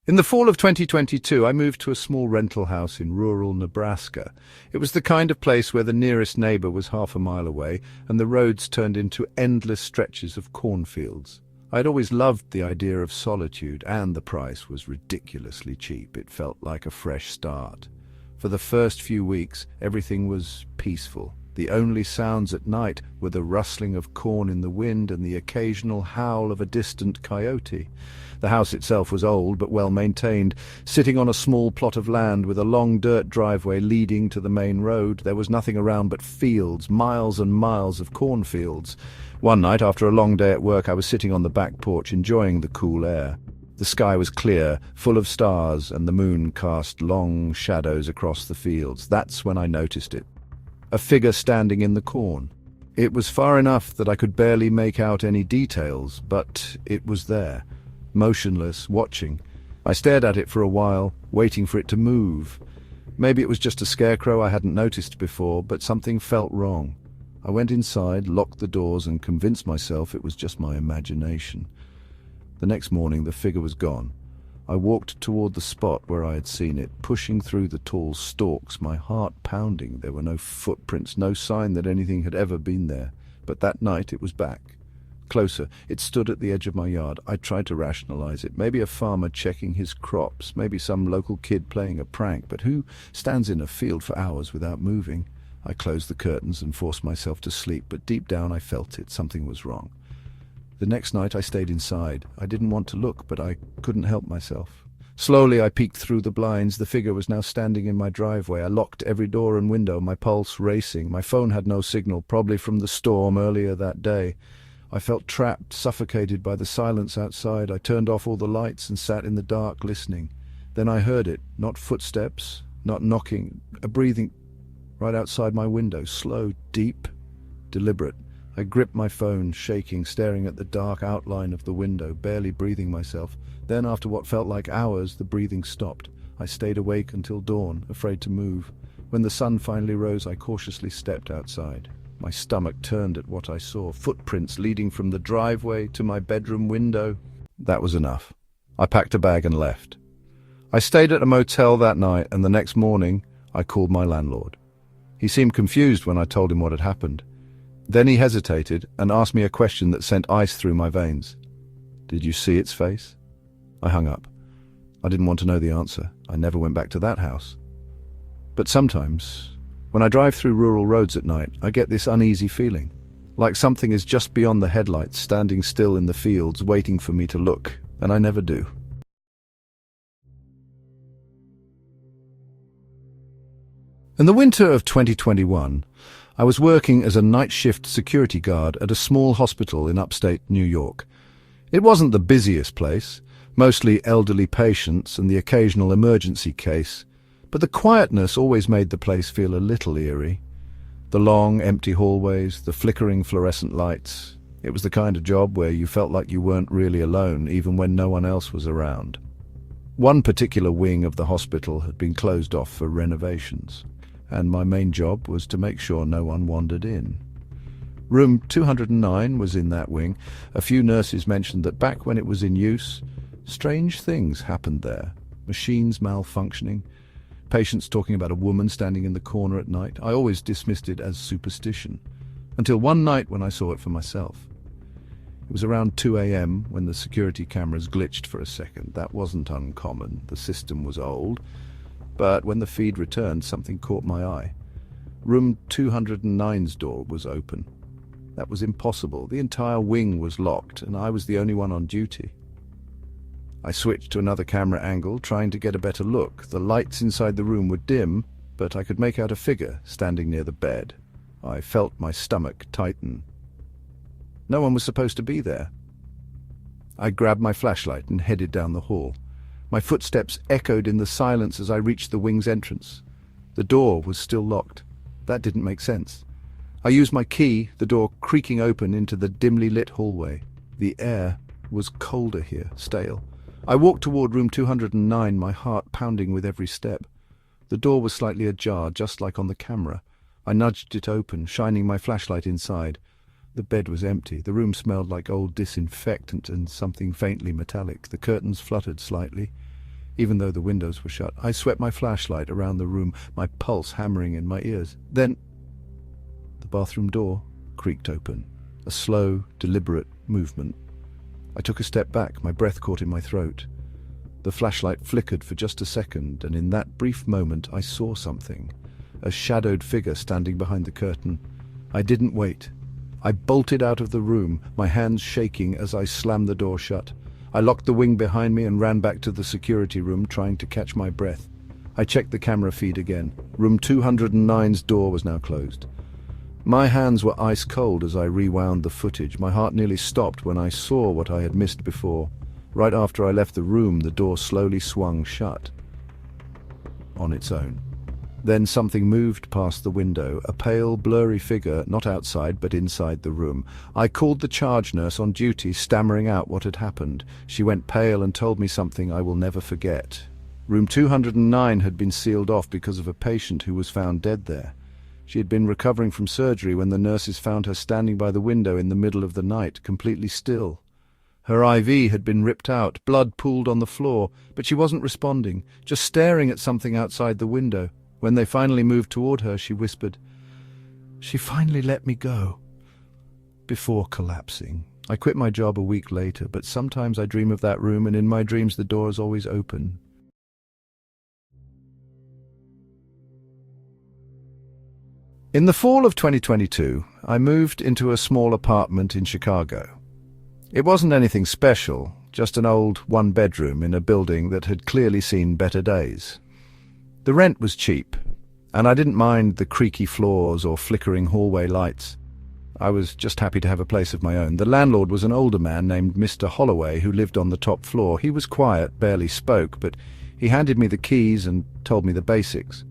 In the fall of 2022, I moved to a small rental house in rural Nebraska. It was the kind of place where the nearest neighbor was half a mile away, and the roads turned into endless stretches of cornfields. I'd always loved the idea of solitude, and the price was ridiculously cheap. It felt like a fresh start. For the first few weeks, everything was peaceful. The only sounds at night were the rustling of corn in the wind and the occasional howl of a distant coyote. The house itself was old but well maintained, sitting on a small plot of land with a long dirt driveway leading to the main road. There was nothing around but fields, miles and miles of cornfields. One night, after a long day at work, I was sitting on the back porch enjoying the cool air. The sky was clear, full of stars, and the moon cast long shadows across the fields. That's when I noticed it. A figure standing in the corn. It was far enough that I could barely make out any details, but it was there, motionless, watching. I stared at it for a while, waiting for it to move. Maybe it was just a scarecrow I hadn't noticed before, but something felt wrong. I went inside, locked the doors, and convinced myself it was just my imagination. The next morning, the figure was gone. I walked toward the spot where I had seen it, pushing through the tall stalks, my heart pounding. There were no footprints, no sign that anything had ever been there. But that night it was back. Closer, it stood at the edge of my yard. I tried to rationalize it. Maybe a farmer checking his crops, maybe some local kid playing a prank, but who stands in a field for hours without moving? I closed the curtains and forced myself to sleep, but deep down I felt it. Something was wrong. The next night I stayed inside. I didn't want to look, but I couldn't help myself. Slowly I peeked through the blinds. The figure was now standing in my driveway. I locked every door and window, my pulse racing. My phone had no signal, probably from the storm earlier that day. I felt trapped, suffocated by the silence outside. I turned off all the lights and sat in the dark, listening. Then I heard it, not footsteps, not knocking, a breathing right outside my window, slow, deep, deliberate. I gripped my phone, shaking, staring at the dark outline of the window, barely breathing myself. Then, after what felt like hours, the breathing stopped. I stayed awake until dawn, afraid to move. When the sun finally rose, I cautiously stepped outside. My stomach turned at what I saw, footprints leading from the driveway to my bedroom window. That was enough. I packed a bag and left. I stayed at a motel that night, and the next morning I called my landlord. He seemed confused when I told him what had happened. Then he hesitated and asked me a question that sent ice through my veins. "Did you see its face?" I hung up. I didn't want to know the answer. I never went back to that house. But sometimes, when I drive through rural roads at night, I get this uneasy feeling, like something is just beyond the headlights, standing still in the fields, waiting for me to look, and I never do. In the winter of 2021, I was working as a night shift security guard at a small hospital in upstate New York. It wasn't the busiest place, mostly elderly patients and the occasional emergency case, but the quietness always made the place feel a little eerie. The long, empty hallways, the flickering fluorescent lights. It was the kind of job where you felt like you weren't really alone, even when no one else was around. One particular wing of the hospital had been closed off for renovations, and my main job was to make sure no one wandered in. Room 209 was in that wing. A few nurses mentioned that back when it was in use, strange things happened there. Machines malfunctioning, patients talking about a woman standing in the corner at night. I always dismissed it as superstition, until one night when I saw it for myself. It was around 2 a.m. when the security cameras glitched for a second. That wasn't uncommon. The system was old. But when the feed returned, something caught my eye. Room 209's door was open. That was impossible. The entire wing was locked, and I was the only one on duty. I switched to another camera angle, trying to get a better look. The lights inside the room were dim, but I could make out a figure standing near the bed. I felt my stomach tighten. No one was supposed to be there. I grabbed my flashlight and headed down the hall. My footsteps echoed in the silence as I reached the wing's entrance. The door was still locked. That didn't make sense. I used my key, the door creaking open into the dimly lit hallway. The air was colder here, stale. I walked toward room 209, my heart pounding with every step. The door was slightly ajar, just like on the camera. I nudged it open, shining my flashlight inside. The bed was empty. The room smelled like old disinfectant and something faintly metallic. The curtains fluttered slightly. even though the windows were shut. I swept my flashlight around the room, my pulse hammering in my ears. Then the bathroom door creaked open, a slow, deliberate movement. I took a step back, my breath caught in my throat. The flashlight flickered for just a second, and in that brief moment I saw something, a shadowed figure standing behind the curtain. I didn't wait. I bolted out of the room, my hands shaking as I slammed the door shut. I locked the wing behind me and ran back to the security room, trying to catch my breath. I checked the camera feed again. Room 209's door was now closed. My hands were ice cold as I rewound the footage. My heart nearly stopped when I saw what I had missed before. Right after I left the room, the door slowly swung shut on its own. Then something moved past the window, a pale, blurry figure, not outside but inside the room. I called the charge nurse on duty, stammering out what had happened. She went pale and told me something I will never forget. Room 209 had been sealed off because of a patient who was found dead there. She had been recovering from surgery when the nurses found her standing by the window in the middle of the night, completely still. Her IV had been ripped out, blood pooled on the floor, but she wasn't responding, just staring at something outside the window. When they finally moved toward her, she whispered, "She finally let me go," before collapsing. I quit my job a week later, but sometimes I dream of that room, and in my dreams the door is always open. In the fall of 2022, I moved into a small apartment in Chicago. It wasn't anything special, just an old one-bedroom in a building that had clearly seen better days. The rent was cheap, and I didn't mind the creaky floors or flickering hallway lights. I was just happy to have a place of my own. The landlord was an older man named Mr. Holloway who lived on the top floor. He was quiet, barely spoke, but he handed me the keys and told me the basics.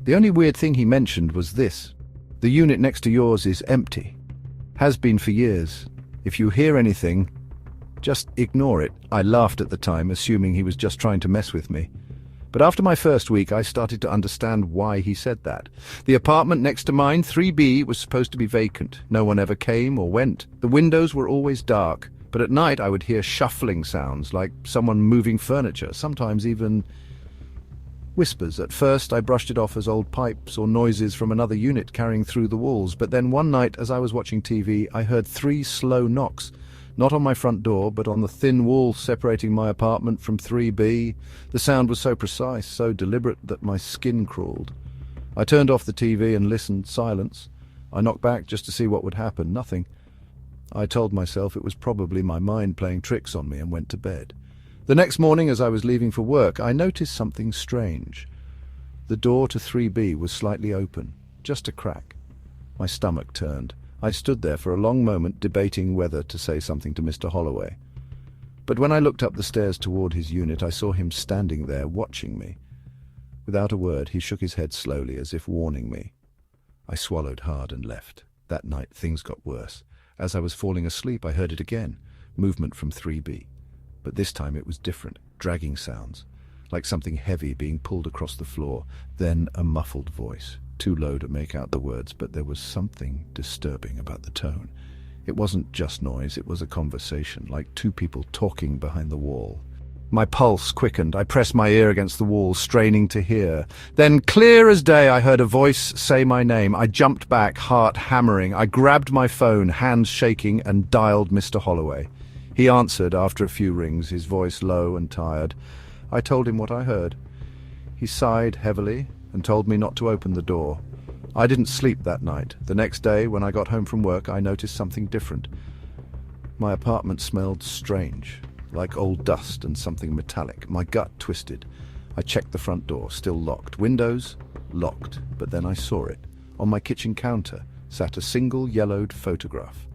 The only weird thing he mentioned was this: "The unit next to yours is empty. Has been for years. If you hear anything, just ignore it." I laughed at the time, assuming he was just trying to mess with me. But after my first week, I started to understand why he said that. The apartment next to mine, 3B, was supposed to be vacant. No one ever came or went. The windows were always dark, but at night I would hear shuffling sounds, like someone moving furniture, sometimes even whispers. At first I brushed it off as old pipes or noises from another unit carrying through the walls, but then one night as I was watching TV, I heard 3 slow knocks, not on my front door, but on the thin wall separating my apartment from 3B. The sound was so precise, so deliberate, that my skin crawled. I turned off the TV and listened. Silence. I knocked back just to see what would happen. Nothing. I told myself it was probably my mind playing tricks on me and went to bed. The next morning, as I was leaving for work, I noticed something strange. The door to 3B was slightly open, just a crack. My stomach turned. I stood there for a long moment, debating whether to say something to Mr. Holloway. But when I looked up the stairs toward his unit, I saw him standing there, watching me. Without a word, he shook his head slowly, as if warning me. I swallowed hard and left. That night, things got worse. As I was falling asleep, I heard it again, movement from 3B. But this time it was different, dragging sounds, like something heavy being pulled across the floor. Then a muffled voice, too low to make out the words, but there was something disturbing about the tone. It wasn't just noise, it was a conversation, like 2 people talking behind the wall. My pulse quickened. I pressed my ear against the wall, straining to hear. Then, clear as day, I heard a voice say my name. I jumped back, heart hammering. I grabbed my phone, hands shaking, and dialed Mr. Holloway. He answered after a few rings, his voice low and tired. I told him what I heard. He sighed heavily and told me not to open the door. I didn't sleep that night. The next day, when I got home from work, I noticed something different. My apartment smelled strange, like old dust and something metallic. My gut twisted. I checked the front door, still locked. Windows, locked. But then I saw it. On my kitchen counter sat a single yellowed photograph.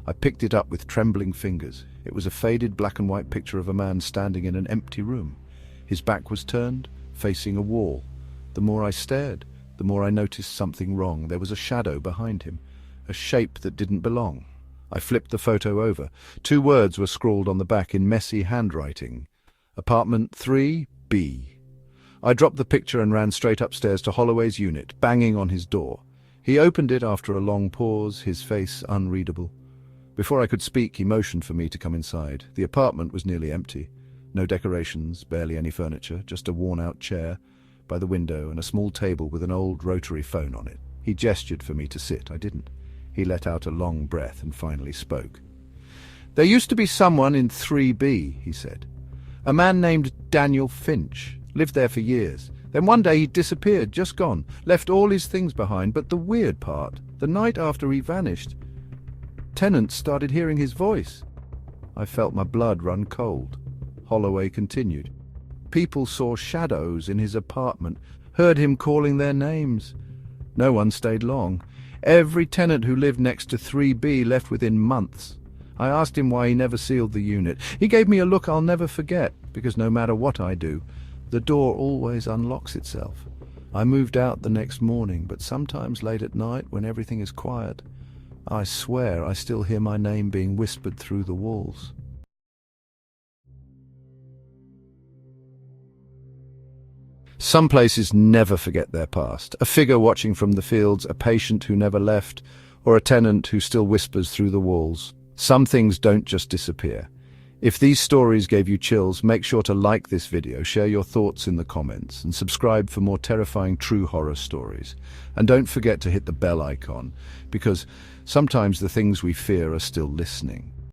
I picked it up with trembling fingers. It was a faded black and white picture of a man standing in an empty room. His back was turned, facing a wall. The more I stared, the more I noticed something wrong. There was a shadow behind him, a shape that didn't belong. I flipped the photo over. 2 words were scrawled on the back in messy handwriting. Apartment 3B. I dropped the picture and ran straight upstairs to Holloway's unit, banging on his door. He opened it after a long pause, his face unreadable. Before I could speak, he motioned for me to come inside. The apartment was nearly empty. No decorations, barely any furniture, just a worn-out chair by the window and a small table with an old rotary phone on it. He gestured for me to sit. I didn't. He let out a long breath and finally spoke. "There used to be someone in 3B, he said. A man named Daniel Finch. Lived there for years. Then one day he disappeared, just gone. Left all his things behind, but the weird part, the night after he vanished, tenants started hearing his voice." I felt my blood run cold. Holloway continued. "People saw shadows in his apartment, heard him calling their names. No one stayed long. Every tenant who lived next to 3B left within months. I asked him why he never sealed the unit. He gave me a look I'll never forget, because no matter what I do, the door always unlocks itself. I moved out the next morning, but sometimes late at night when everything is quiet, I swear I still hear my name being whispered through the walls." Some places never forget their past. A figure watching from the fields, a patient who never left, or a tenant who still whispers through the walls. Some things don't just disappear. If these stories gave you chills, make sure to like this video, share your thoughts in the comments, and subscribe for more terrifying true horror stories. And don't forget to hit the bell icon, because sometimes the things we fear are still listening.